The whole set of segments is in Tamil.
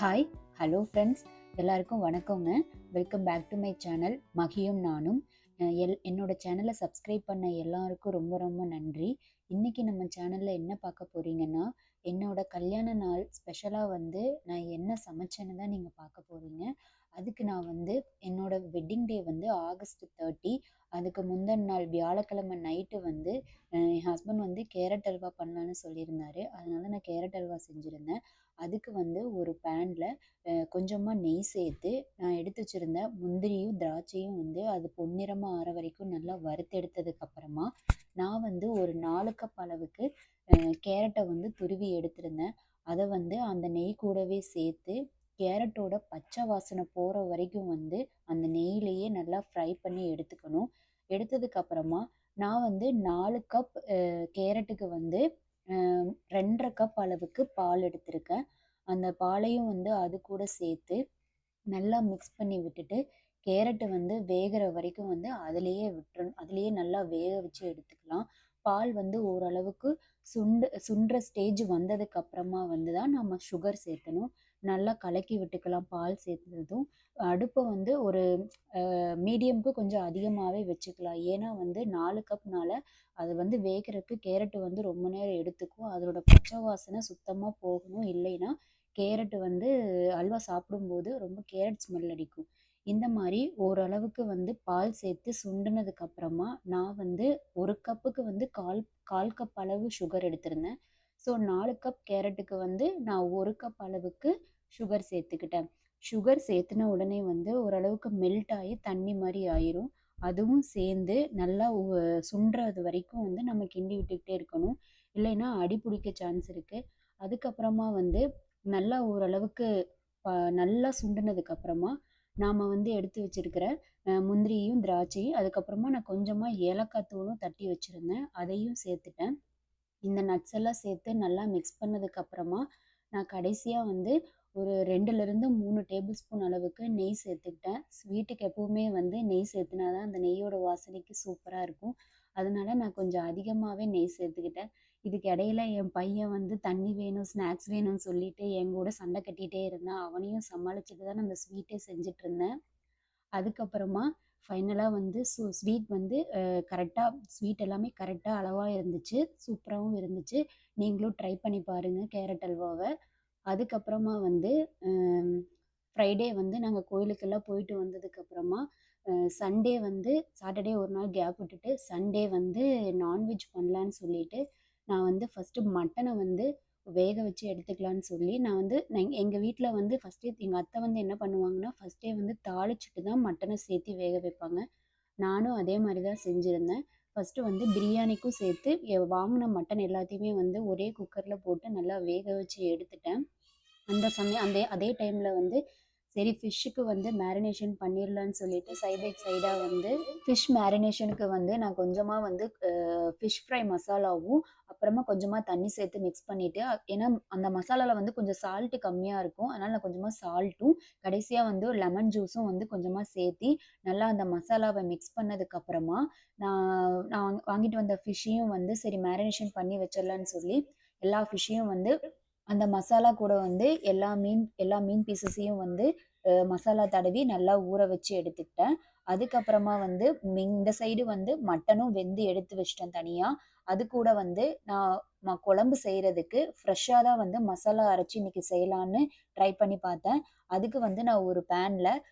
ஹாய், ஹலோ ஃப்ரெண்ட்ஸ், எல்லாருக்கும் வணக்கங்க. Welcome back to my channel மகியும் நானும். என்னோட சேனலை சப்ஸ்கிரைப் பண்ண எல்லாருக்கும் ரொம்ப ரொம்ப நன்றி. இன்னைக்கு நம்ம சேனலில் என்ன பார்க்க போறீங்கன்னா, என்னோட கல்யாண நாள் ஸ்பெஷலாக வந்து நான் என்ன சமைச்சேன்னு தான் நீங்கள் பார்க்க போறீங்க. அதுக்கு நான் வந்து என்னோட வெட்டிங் டே வந்து ஆகஸ்ட் 30. அதுக்கு முந்தின நாள் வியாழக்கிழமை நைட்டு வந்து என் ஹஸ்பண்ட் வந்து கேரட் அல்வா பண்ணலான்னு சொல்லியிருந்தாரு. அதனால நான் கேரட் அல்வா செஞ்சுருந்தேன். அதுக்கு வந்து ஒரு பேனில் கொஞ்சமாக நெய் சேர்த்து நான் எடுத்து வச்சுருந்த முந்திரியும் திராட்சையும் வந்து அது பொன்னிறமாக ஆற வரைக்கும் நல்லா வறுத்தெடுத்ததுக்கப்புறமா நான் வந்து ஒரு 4 கப் அளவுக்கு கேரட்டை வந்து துருவி எடுத்திருந்தேன். அதை வந்து அந்த நெய் கூடவே சேர்த்து கேரட்டோட பச்சை வாசனை போகிற வரைக்கும் வந்து அந்த நெய்யிலேயே நல்லா ஃப்ரை பண்ணி எடுத்துக்கணும். எடுத்ததுக்கப்புறமா நான் வந்து 4 கப் கேரட்டுக்கு வந்து 2.5 கப் அளவுக்கு பால் எடுத்திருக்கேன். அந்த பாலையும் வந்து அது கூட சேர்த்து நல்லா மிக்ஸ் பண்ணி விட்டுட்டு, கேரட்டு வந்து வேகிற வரைக்கும் வந்து அதிலேயே நல்லா வேக வச்சு எடுத்துக்கலாம். பால் வந்து ஓரளவுக்கு சுண்டுற ஸ்டேஜ் வந்ததுக்கு அப்புறமா வந்து தான் நம்ம சுகர் சேர்த்தணும். நல்லா கலக்கி விட்டுக்கலாம் பால் சேர்த்ததும். அடுப்பை வந்து ஒரு மீடியம்க்கு கொஞ்சம் அதிகமாகவே வச்சுக்கலாம். ஏன்னா வந்து 4 கப்னால அது வந்து வேகிறதுக்கு கேரட்டு வந்து ரொம்ப நேரம் எடுத்துக்கும். அதோட பச்சை வாசனை சுத்தமாக போகணும். இல்லைன்னா கேரட் வந்து அல்வா சாப்பிடும்போது ரொம்ப கேரட் ஸ்மெல் அடிக்கும். இந்த மாதிரி ஓரளவுக்கு வந்து பால் சேர்த்து சுண்டுனதுக்கு அப்புறமா நான் வந்து 1 கப்புக்கு வந்து கால் கப் அளவு சுகர் எடுத்திருந்தேன். ஸோ 4 கப் கேரட்டுக்கு வந்து நான் 1 கப் அளவுக்கு சுகர் சேர்த்துக்கிட்டேன். சுகர் சேர்த்துன உடனே வந்து ஓரளவுக்கு மெல்ட் ஆகி தண்ணி மாதிரி ஆயிரும். அதுவும் சேர்ந்து நல்லா சுண்டுறது வரைக்கும் வந்து நம்ம கிண்டி விட்டுக்கிட்டே இருக்கணும். இல்லைன்னா அடி பிடிக்க சான்ஸ் இருக்குது. அதுக்கப்புறமா வந்து நல்லா ஓரளவுக்கு நல்லா சுண்டுனதுக்கு அப்புறமா நாம் வந்து எடுத்து வச்சிருக்கிற முந்திரியும் திராட்சையும் அதுக்கப்புறமா நான் கொஞ்சமாக ஏலக்காய் தூளும் தட்டி வச்சுருந்தேன், அதையும் சேர்த்துட்டேன். இந்த நட்ஸ் எல்லாம் சேர்த்து நல்லா மிக்ஸ் பண்ணதுக்கு அப்புறமா நான் கடைசியாக வந்து ஒரு 2லேருந்து 3 டேபிள் ஸ்பூன் அளவுக்கு நெய் சேர்த்துக்கிட்டேன். ஸ்வீட்டுக்கு எப்பவுமே வந்து நெய் சேர்த்துனா தான் அந்த நெய்யோட வாசனைக்கு சூப்பராக இருக்கும். அதனால நான் கொஞ்சம் அதிகமாகவே நெய் சேர்த்துக்கிட்டேன். இதுக்கு இடையில என் பையன் வந்து தண்ணி வேணும், ஸ்நாக்ஸ் வேணும்னு சொல்லிட்டு என் கூட சண்டை கட்டிகிட்டே இருந்தான். அவனையும் சமாளிச்சுட்டு தான் நான் அந்த ஸ்வீட்டே செஞ்சுட்டு இருந்தேன். அதுக்கப்புறமா ஃபைனலாக வந்து ஸ்வீட் வந்து கரெக்டாக ஸ்வீட் எல்லாமே கரெக்டாக அளவாக இருந்துச்சு. சூப்பராகவும் இருந்துச்சு. நீங்களும் ட்ரை பண்ணி பாருங்கள் கேரட் அல்வாவை. அதுக்கப்புறமா வந்து ஃப்ரைடே வந்து நாங்கள் கோயிலுக்கெல்லாம் போயிட்டு வந்ததுக்கப்புறமா சண்டே வந்து சாட்டர்டே ஒரு நாள் கேப் விட்டுட்டு சண்டே வந்து நான்வெஜ் பண்ணலான்னு சொல்லிட்டு நான் வந்து ஃபஸ்ட்டு மட்டனை வந்து வேக வச்சு எடுத்துக்கலான்னு சொல்லி நான் வந்து எங்கள் வீட்டில் வந்து ஃபஸ்ட்டே எங்கள் அத்தை வந்து என்ன பண்ணுவாங்கன்னா ஃபஸ்ட்டே வந்து தாளிச்சிட்டு தான் மட்டனை சேர்த்து வேக வைப்பாங்க. நானும் அதே மாதிரி தான் செஞ்சுருந்தேன். ஃபஸ்ட்டு வந்து பிரியாணிக்கும் சேர்த்து வாங்கின மட்டன் எல்லாத்தையுமே வந்து ஒரே குக்கரில் போட்டு நல்லா வேக வச்சு எடுத்துட்டேன். அந்த சமயம் அதே டைமில் வந்து சரி ஃபிஷ்ஷுக்கு வந்து மேரினேஷன் பண்ணிடலான்னு சொல்லிட்டு சைட் பை சைடாக வந்து ஃபிஷ் மேரினேஷனுக்கு வந்து நான் கொஞ்சமாக வந்து ஃபிஷ் ஃப்ரை மசாலாவும் அப்புறமா கொஞ்சமாக தண்ணி சேர்த்து மிக்ஸ் பண்ணிவிட்டு ஏன்னா அந்த மசாலாவில் வந்து கொஞ்சம் சால்ட்டு கம்மியாக இருக்கும். அதனால் நான் கொஞ்சமாக சால்ட்டும் கடைசியாக வந்து லெமன் ஜூஸும் வந்து கொஞ்சமாக சேர்த்தி நல்லா அந்த மசாலாவை மிக்ஸ் பண்ணதுக்கப்புறமா நான் வாங்கிட்டு வந்த ஃபிஷ்ஷையும் வந்து சரி மேரினேஷன் பண்ணி வச்சிடலான்னு சொல்லி எல்லா ஃபிஷ்ஷையும் வந்து அந்த மசாலா கூட வந்து எல்லா மீன் பீசஸையும் வந்து மசாலா தடவி நல்லா ஊற வச்சு எடுத்துக்கிட்டேன். அதுக்கப்புறமா வந்து இந்த சைடு வந்து மட்டனும் வெந்து எடுத்து வச்சிட்டேன் தனியாக. அது கூட வந்து நான் குழம்பு செய்கிறதுக்கு ஃப்ரெஷ்ஷாக தான் வந்து மசாலா அரைச்சி இன்னைக்கு செய்யலான்னு ட்ரை பண்ணி பார்த்தேன். அதுக்கு வந்து நான் ஒரு பேனில்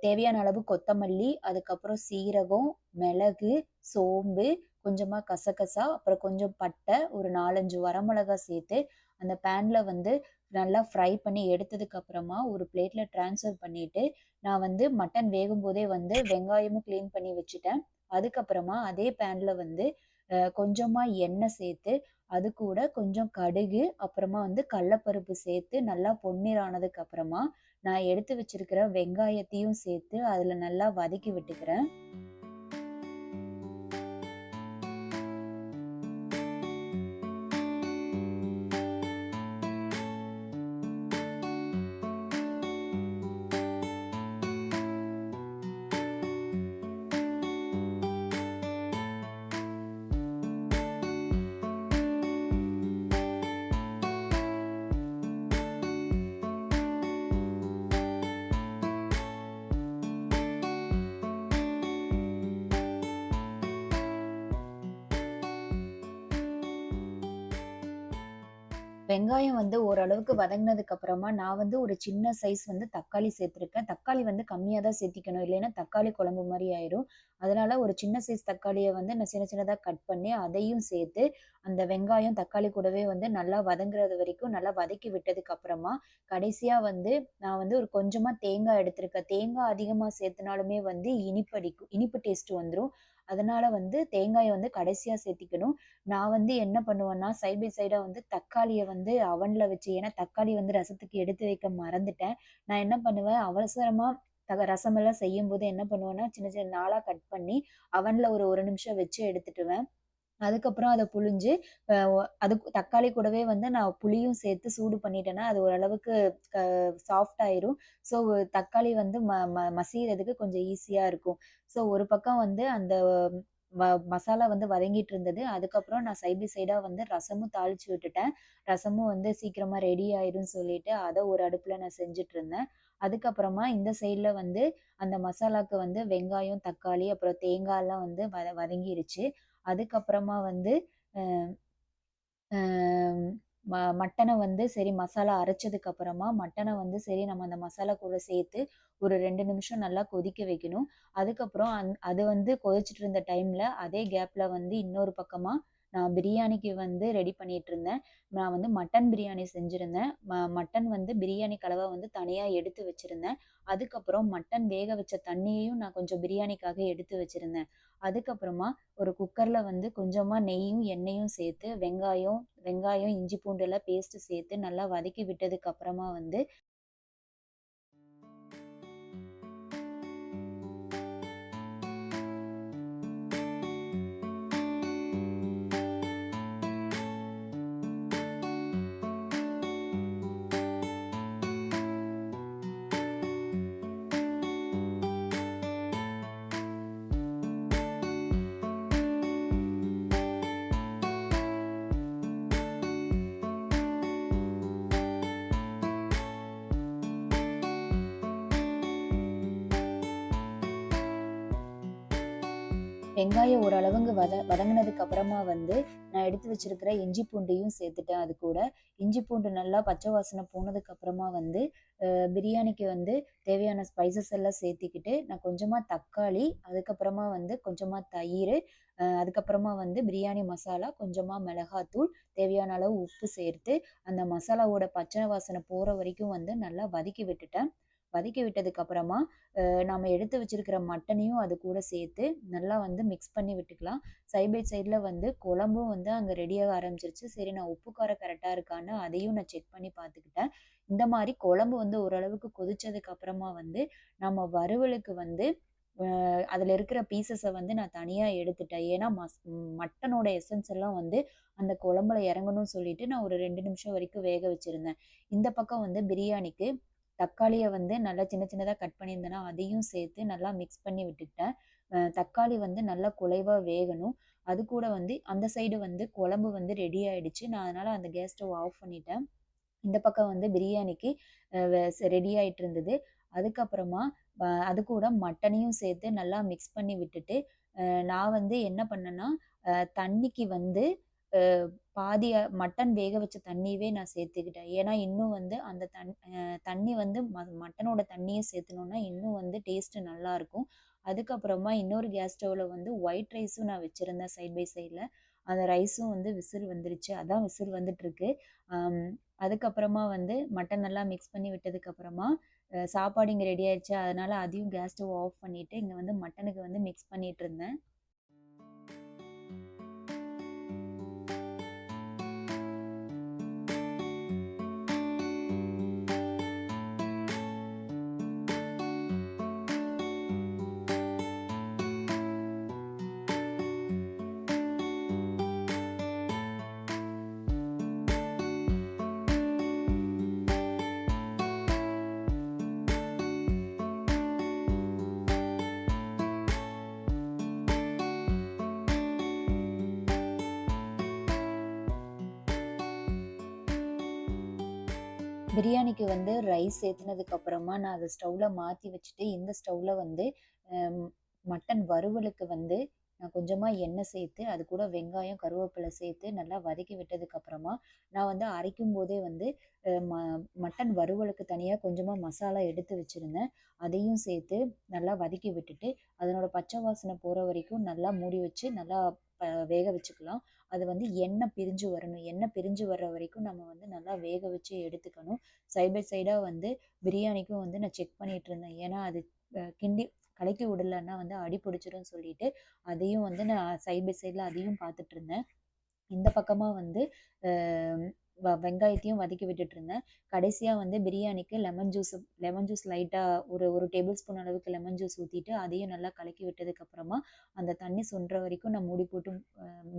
தேவையான அளவு கொத்தமல்லி, அதுக்கப்புறம் சீரகம், மிளகு, சோம்பு, கொஞ்சமாக கசகசா, அப்புறம் கொஞ்சம் பட்டை, ஒரு 4, 5 வரமிளகா சேர்த்து அந்த பேனில் வந்து நல்லா ஃப்ரை பண்ணி எடுத்ததுக்கு அப்புறமா ஒரு பிளேட்டில் ட்ரான்ஸ்ஃபர் பண்ணிவிட்டு நான் வந்து மட்டன் வேகும்போதே வந்து வெங்காயமும் க்ளீன் பண்ணி வச்சுட்டேன். அதுக்கப்புறமா அதே பேனில் வந்து கொஞ்சமாக எண்ணெய் சேர்த்து அது கூட கொஞ்சம் கடுகு அப்புறமா வந்து கடலப்பருப்பு சேர்த்து நல்லா பொன்னிறம் ஆனதுக்கு அப்புறமா நான் எடுத்து வச்சிருக்கிற வெங்காயத்தையும் சேர்த்து அதில் நல்லா வதக்கி விட்டுக்கிறேன். வெங்காயம் வந்து ஓரளவுக்கு வதங்கினதுக்கு அப்புறமா, நான் வந்து ஒரு சின்ன சைஸ் வந்து தக்காளி சேர்த்துருக்கேன். தக்காளி வந்து கம்மியா தான் சேர்த்திக்கணும். இல்லைன்னா தக்காளி குழம்பு மாரி ஆயிரும். அதனால ஒரு சின்ன சைஸ் தக்காளிய வந்து நான் சின்ன சின்னதா கட் பண்ணி, அதையும் சேர்த்து, அந்த வெங்காயம், தக்காளி கூடவே வந்து நல்லா வதங்குறது வரைக்கும் நல்லா வதக்கி விட்டதுக்கு அப்புறமா, கடைசியா வந்து நான் வந்து ஒரு கொஞ்சமா தேங்காய் எடுத்திருக்கேன். தேங்காய் அதிகமா சேர்த்துனாலுமே வந்து இனிப்படிக்கும். இனிப்பு டேஸ்ட் வந்துரும். அதனால வந்து தேங்காய வந்து கடைசியா சேர்த்திக்கணும். நான் வந்து என்ன பண்ணுவேன்னா, சைட் பை சைடா வந்து தக்காளிய வந்து அவன்ல வச்சு ஏன்னா தக்காளி வந்து ரசத்துக்கு எடுத்து வைக்க மறந்துட்டேன். நான் என்ன பண்ணுவேன், அவசரமா ரசமெல்லாம் செய்யும்போது என்ன பண்ணுவேன்னா, சின்ன சின்ன நாளா கட் பண்ணி அவன்ல ஒரு 1 நிமிஷம் வச்சு எடுத்துட்டுவேன். அதுக்கப்புறம் அத புழிஞ்சு, அதுக்கு தக்காளி கூடவே வந்து நான் புளியும் சேர்த்து சூடு பண்ணிட்டேன்னா, அது ஓரளவுக்கு க சாஃப்ட் ஆயிரும். ஸோ தக்காளி வந்து ம ம மசியறதுக்கு கொஞ்சம் ஈஸியா இருக்கும். ஸோ ஒரு பக்கம் வந்து அந்த வ மசாலா வந்து வதங்கிட்டு இருந்தது. அதுக்கப்புறம் நான் சைட் பை சைடா வந்து ரசமும் தாளிச்சு விட்டுட்டேன். ரசமும் வந்து சீக்கிரமா ரெடி ஆயிரும்னு சொல்லிட்டு, அத ஒரு அடுப்புல நான் செஞ்சுட்டுருந்தேன். அதுக்கப்புறமா இந்த சைட்ல வந்து அந்த மசாலாக்கு வந்து வெங்காயம், தக்காளி, அப்புறம் தேங்காய்லாம் வந்து வதங்கிருச்சு. அதுக்கப்புறமா வந்து அ அ மட்டன வந்து சரி மசாலா அரைச்சதுக்கு அப்புறமா, மட்டன வந்து சரி நம்ம அந்த மசாலா கூட சேர்த்து ஒரு 2 நிமிஷம் நல்லா கொதிக்க வைக்கணும். அதுக்கப்புறம் அது வந்து கொதிச்சுட்டு இருந்த டைம்ல, அதே கேப்ல வந்து இன்னொரு பக்கமா நான் பிரியாணிக்கு வந்து ரெடி பண்ணிட்டுருந்தேன். நான் வந்து மட்டன் பிரியாணி செஞ்சிருந்தேன். மட்டன் வந்து பிரியாணி கலவ வந்து தனியா எடுத்து வச்சிருந்தேன். அதுக்கப்புறம் மட்டன் வேக வச்ச தண்ணியையும் நான் கொஞ்சம் பிரியாணிக்காக எடுத்து வச்சிருந்தேன். அதுக்கப்புறமா ஒரு குக்கர்ல வந்து கொஞ்சமா நெய்யும், எண்ணெயும் சேர்த்து வெங்காயம், இஞ்சி பூண்டுலாம் பேஸ்ட் சேர்த்து நல்லா வதக்கி விட்டதுக்கு அப்புறமா வந்து வெங்காயம் ஓரளவுங்க வதங்குனதுக்கு அப்புறமா வந்து, நான் எடுத்து வச்சிருக்கிற இஞ்சி பூண்டையும் சேர்த்துட்டேன் அது கூட. இஞ்சி பூண்டு நல்லா பச்சை வாசனை போனதுக்கு அப்புறமா வந்து, பிரியாணிக்கு வந்து தேவையான ஸ்பைசஸ் எல்லாம் சேர்த்திக்கிட்டு, நான் கொஞ்சமா தக்காளி, அதுக்கப்புறமா வந்து கொஞ்சமா தயிரு, அதுக்கப்புறமா வந்து பிரியாணி மசாலா, கொஞ்சமா மிளகாத்தூள், தேவையான அளவு உப்பு சேர்த்து, அந்த மசாலாவோட பச்சை வாசனை போற வரைக்கும் வந்து நல்லா வதக்கி விட்டுட்டேன். வதக்கி விட்டதுக்கு அப்புறமா, நாம எடுத்து வச்சிருக்கிற மட்டனையும் அது கூட சேர்த்து நல்லா வந்து மிக்ஸ் பண்ணி விட்டுக்கலாம். சைட் பை சைட்ல வந்து குழம்பும் வந்து அங்க ரெடியாக ஆரம்பிச்சிருச்சு. சரி நான் உப்பு காரம் கரெக்ட்டா இருக்கான்னு அதையும் நான் செக் பண்ணி பார்த்துக்கிட்டேன். இந்த மாரி குழம்பு வந்து ஓரளவுக்கு கொதிச்சதுக்கு அப்புறமா வந்து, நம்ம வறுவலுக்கு வந்து அதில இருக்கிற பீஸஸ வந்து நான் தனியா எடுத்துட்டேன். ஏன்னா மட்டனோட எசன்ஸ் எல்லாம் வந்து அந்த குழம்புல இறங்கணும்னு சொல்லிட்டு நான் ஒரு 2 நிமிஷம் வரைக்கும் வேக வச்சிருந்தேன். இந்த பக்கம் வந்து பிரியாணிக்கு தக்காளிய வந்து நல்லா சின்ன சின்னதா கட் பண்ணியிருந்தேனா, அதையும் சேர்த்து நல்லா மிக்ஸ் பண்ணி விட்டுட்டேன். தக்காளி வந்து நல்லா குலைவா வேகணும். அது கூட வந்து அந்த சைடு வந்து குழம்பு வந்து ரெடி ஆயிடுச்சு. நான் அதனால அந்த கேஸ் ஸ்டவ் ஆஃப் பண்ணிட்டேன். இந்த பக்கம் வந்து பிரியாணிக்கு அ வெ ரெடி ஆயிட்டு இருந்தது. அதுக்கப்புறமா அது கூட மட்டனையும் சேர்த்து நல்லா மிக்ஸ் பண்ணி விட்டுட்டு, நான் வந்து என்ன பண்ணேன்னா, தண்ணிக்கு வந்து அ பாதியா மட்டன் வேக வச்ச தண்ணியவே நான் சேர்த்துக்கிட்டேன். ஏன்னா, இன்னும் வந்து அந்த தண்ணி வந்து மட்டனோட தண்ணிய சேர்த்துனோம்னா, இன்னும் வந்து டேஸ்ட் நல்லாருக்கும். அதுக்கப்புறமா இன்னொரு கேஸ் ஸ்டவ்ல வந்து ஒயிட் ரைஸும் நான் வச்சிருந்தேன் சைட் பை சைட்ல. அந்த ரைஸும் வந்து விசில் வந்துருச்சு. அதான் விசில் வந்துட்டுருக்கு. அம் அதுக்கப்புறமா வந்து மட்டன் நல்லா மிக்ஸ் பண்ணி விட்டதுக்கப்புறமா, சாப்பாடு இங்க ரெடி ஆயிடுச்சு. அதனால அதையும் கேஸ் ஸ்டவ் ஆஃப் பண்ணிட்டு, இங்க வந்து மட்டனுக்கு வந்து மிக்ஸ் பண்ணிட்டுருந்தேன். பிரியாணிக்கு வந்து ரைஸ் ஏத்துனதுக்கு அப்புறமா நான் அத ஸ்டவ்ல மாத்தி வச்சுட்டு, இந்த ஸ்டவ்ல வந்து அம் மட்டன் வறுவலுக்கு வந்து நான் கொஞ்சமாக எண்ணெய் சேர்த்து அது கூட வெங்காயம் கருவேப்பிலை சேர்த்து நல்லா வதக்கி விட்டதுக்கப்புறமா நான் வந்து அரைக்கும் போதே வந்து மட்டன் வறுவலுக்கு தனியாக கொஞ்சமாக மசாலா எடுத்து வச்சுருந்தேன். அதையும் சேர்த்து நல்லா வதக்கி விட்டுட்டு அதனோட பச்சை வாசனை போகிற வரைக்கும் நல்லா மூடி வச்சு நல்லா வேக வச்சுக்கலாம். அது வந்து எண்ணெய் பிரிஞ்சு வரணும். எண்ணெய் பிரிஞ்சு வர்ற வரைக்கும் நம்ம வந்து நல்லா வேக வச்சு எடுத்துக்கணும். சைட் பை சைடாக வந்து பிரியாணிக்கும் வந்து நான் செக் பண்ணிட்டு இருந்தேன். ஏன்னா அது கிண்டி கலக்கி விடலன்னா வந்து அடி பிடிச்சிரும்னு சொல்லிட்டு அதையும் வந்து நான் சைட் பை சைடில் அதையும் பார்த்துட்டு இருந்தேன். இந்த பக்கமாக வந்து வெங்காயத்தையும் வதக்கி விட்டுட்டு இருந்தேன். கடைசியாக வந்து பிரியாணிக்கு லெமன் ஜூஸ் லைட்டாக ஒரு டேபிள் ஸ்பூன் அளவுக்கு லெமன் ஜூஸ் ஊற்றிட்டு அதையும் நல்லா கலக்கி விட்டதுக்கப்புறமா அந்த தண்ணி சுண்டுற வரைக்கும் நான் மூடி போட்டு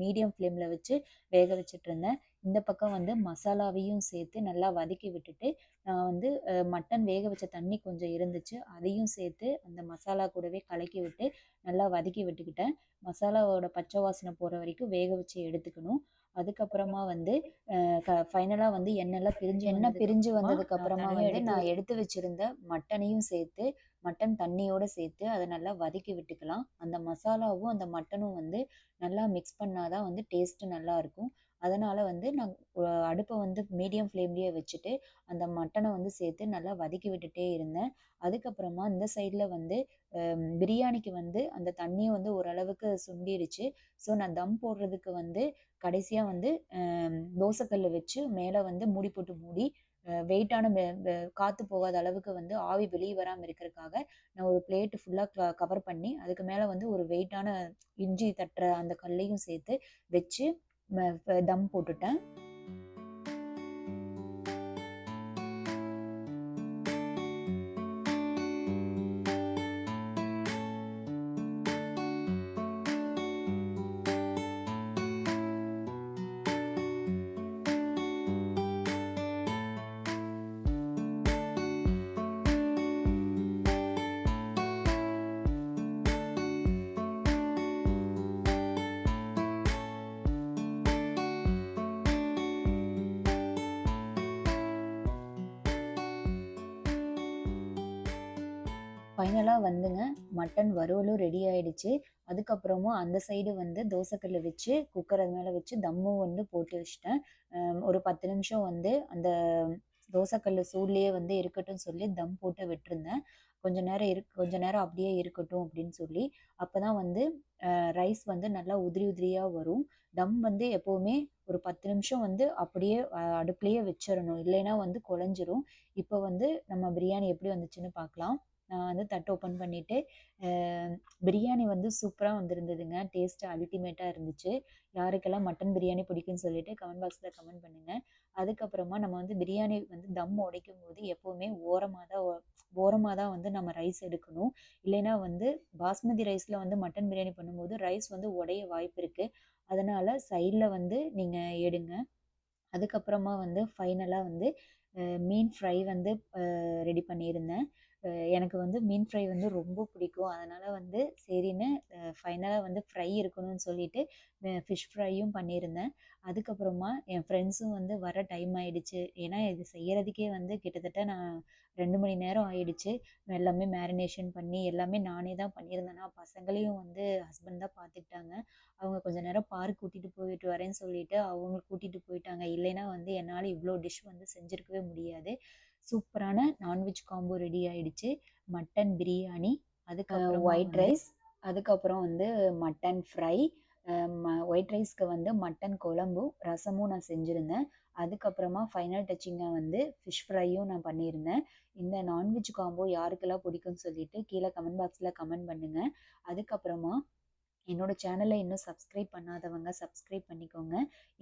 மீடியம் ஃப்ளேமில் வச்சு வேக வச்சுட்டு இருந்தேன். இந்த பக்கம் வந்து மசாலாவையும் சேர்த்து நல்லா வதக்கி விட்டுட்டு நான் வந்து மட்டன் வேக வச்ச தண்ணி கொஞ்சம் இருந்துச்சு, அதையும் சேர்த்து அந்த மசாலா கூடவே கலக்கி விட்டு நல்லா வதக்கி விட்டுக்கிட்டேன். மசாலாவோட பச்சை வாசனை போகிற வரைக்கும் வேக வச்சு எடுத்துக்கணும். அதுக்கப்புறமா வந்து ஃபைனலாக வந்து எண்ணெய் பிரிஞ்சு வந்ததுக்கப்புறமா வந்து நான் எடுத்து வச்சுருந்த மட்டனையும் சேர்த்து மட்டன் தண்ணியோடு சேர்த்து அதை நல்லா வதக்கி விட்டுக்கலாம். அந்த மசாலாவும் அந்த மட்டனும் வந்து நல்லா மிக்ஸ் பண்ணாதான் வந்து டேஸ்ட்டு நல்லாயிருக்கும். அதனால் வந்து நான் அடுப்பை வந்து மீடியம் ஃப்ளேம்லேயே வச்சுட்டு அந்த மட்டனை வந்து சேர்த்து நல்லா வதக்கி விட்டுட்டே இருந்தேன். அதுக்கப்புறமா இந்த சைடில் வந்து பிரியாணிக்கு வந்து அந்த தண்ணியும் வந்து ஓரளவுக்கு சுண்டிருச்சு. ஸோ நான் தம் போடுறதுக்கு வந்து கடைசியாக வந்து தோசைக்கல்லை வச்சு மேலே வந்து மூடி போட்டு மூடி வெயிட்டான காற்று போகாத அளவுக்கு வந்து ஆவி வெளியே வராமல் இருக்கிறதுக்காக நான் ஒரு பிளேட்டு ஃபுல்லாக கவர் பண்ணி அதுக்கு மேலே வந்து ஒரு வெயிட்டான இஞ்சி தட்டுற அந்த கல்லையும் சேர்த்து வச்சு தம் போட்டுட்டேன். ஃபைனலாக வந்துங்க மட்டன் வறுவலும் ரெடி ஆயிடுச்சு. அதுக்கப்புறமா அந்த சைடு வந்து தோசைக்கல்லை வச்சு குக்கர் அது மேலே வச்சு தம்மும் வந்து போட்டு வச்சுட்டேன். ஒரு 10 நிமிஷம் வந்து அந்த தோசைக்கல் சூட்லேயே வந்து இருக்கட்டும் சொல்லி தம் போட்டு விட்டுருந்தேன். கொஞ்ச நேரம் அப்படியே இருக்கட்டும் அப்படின்னு சொல்லி. அப்போ தான் வந்து ரைஸ் வந்து நல்லா உதிரி உதிரியாக வரும். தம் வந்து எப்போவுமே ஒரு 10 நிமிஷம் வந்து அப்படியே அடுப்புலேயே வச்சிடணும், இல்லைன்னா வந்து குழஞ்சிரும். இப்போ வந்து நம்ம பிரியாணி எப்படி வந்துச்சுன்னு பார்க்கலாம். நான் வந்து தட்டு ஓப்பன் பண்ணிவிட்டு பிரியாணி வந்து சூப்பராக வந்திருந்ததுங்க. டேஸ்ட்டு அல்டிமேட்டாக இருந்துச்சு. யாருக்கெல்லாம் மட்டன் பிரியாணி பிடிக்கும்னு சொல்லிட்டு கமெண்ட் பாக்ஸில் கமெண்ட் பண்ணுங்கள். அதுக்கப்புறமா நம்ம வந்து பிரியாணி வந்து தம் உடைக்கும் போது எப்போவுமே ஓரமாக தான் வந்து நம்ம ரைஸ் எடுக்கணும். இல்லைன்னா வந்து பாஸ்மதி ரைஸில் வந்து மட்டன் பிரியாணி பண்ணும்போது ரைஸ் வந்து உடைய வாய்ப்பு இருக்குது. அதனால் சைடில் வந்து நீங்கள் எடுங்க. அதுக்கப்புறமா வந்து ஃபைனலாக வந்து மீன் ஃப்ரை வந்து ரெடி பண்ணியிருந்தேன். எனக்கு வந்து மீன் ஃப்ரை வந்து ரொம்ப பிடிக்கும். அதனால் வந்து சரின்னு ஃபைனலாக வந்து ஃப்ரை இருக்கணும்னு சொல்லிட்டு ஃபிஷ் ஃப்ரையும் பண்ணியிருந்தேன். அதுக்கப்புறமா என் ஃப்ரெண்ட்ஸும் வந்து வர டைம் ஆயிடுச்சு. ஏன்னா இது செய்யறதுக்கே வந்து கிட்டத்தட்ட நான் 2 மணி நேரம் ஆயிடுச்சு. எல்லாமே மேரினேஷன் பண்ணி எல்லாமே நானே தான் பண்ணியிருந்தேனா, பசங்களையும் வந்து ஹஸ்பண்ட் தான் பார்த்துக்கிட்டாங்க. அவங்க கொஞ்ச நேரம் பார்க் கூட்டிகிட்டு போயிட்டு வரேன்னு சொல்லிட்டு அவங்க கூட்டிகிட்டு போயிட்டாங்க. இல்லைன்னா வந்து என்னால் இவ்வளோ டிஷ் வந்து செஞ்சுருக்கவே முடியாது. சூப்பரான நான்வெஜ் காம்போ ரெடி ஆயிடுச்சு. மட்டன் பிரியாணி, அதுக்கப்புறம் ஒயிட் ரைஸ், அதுக்கப்புறம் வந்து மட்டன் ஃப்ரை, ஒயிட் ரைஸ்க்கு வந்து மட்டன் குழம்பும் ரசமும் நான் செஞ்சுருந்தேன். அதுக்கப்புறமா ஃபைனல் டச்சிங்காக வந்து ஃபிஷ் ஃப்ரையும் நான் பண்ணியிருந்தேன். இந்த நான்வெஜ் காம்போ யாருக்கெல்லாம் பிடிக்கும்னு சொல்லிட்டு கீழே கமெண்ட் பாக்ஸில் கமெண்ட் பண்ணுங்கள். அதுக்கப்புறமா என்னோட சேனலை இன்னும் சப்ஸ்கிரைப் பண்ணாதவங்க சப்ஸ்கிரைப் பண்ணிக்கோங்க.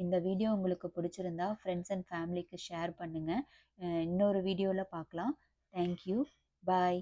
இந்த வீடியோ உங்களுக்கு பிடிச்சிருந்தா ஃப்ரெண்ட்ஸ் அண்ட் ஃபேமிலிக்கு ஷேர் பண்ணுங்கள். இன்னொரு வீடியோவில் பார்க்கலாம். தேங்க்யூ. பாய்.